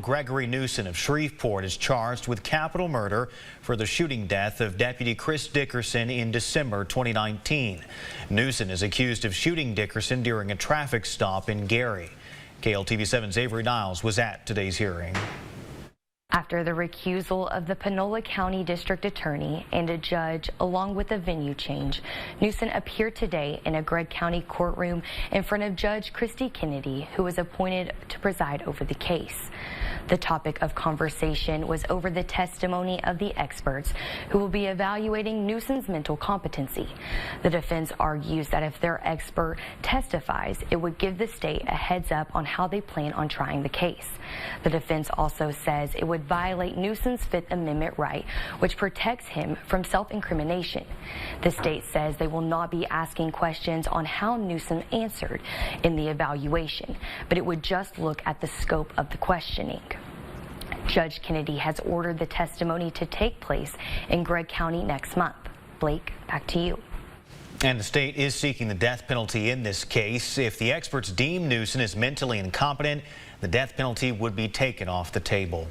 Gregory Newsom of Shreveport is charged with capital murder for the shooting death of Deputy Chris Dickerson in December 2019. Newsom is accused of shooting Dickerson during a traffic stop in Gary. KLTV 7's Avery Niles was at today's hearing. After the recusal of the Panola County District Attorney and a judge, along with a venue change, Newsom appeared today in a Gregg County courtroom in front of Judge Christy Kennedy, who was appointed to preside over the case. The topic of conversation was over the testimony of the experts who will be evaluating Newsom's mental competency. The defense argues that if their expert testifies, it would give the state a heads up on how they plan on trying the case. The defense also says it would violate Newsom's Fifth Amendment right, which protects him from self-incrimination. The state says they will not be asking questions on how Newsom answered in the evaluation, but it would just look at the scope of the questioning. Judge Kennedy has ordered the testimony to take place in Gregg County next month. Blake, back to you. And the state is seeking the death penalty in this case. If the experts deem Newsom is mentally incompetent, the death penalty would be taken off the table.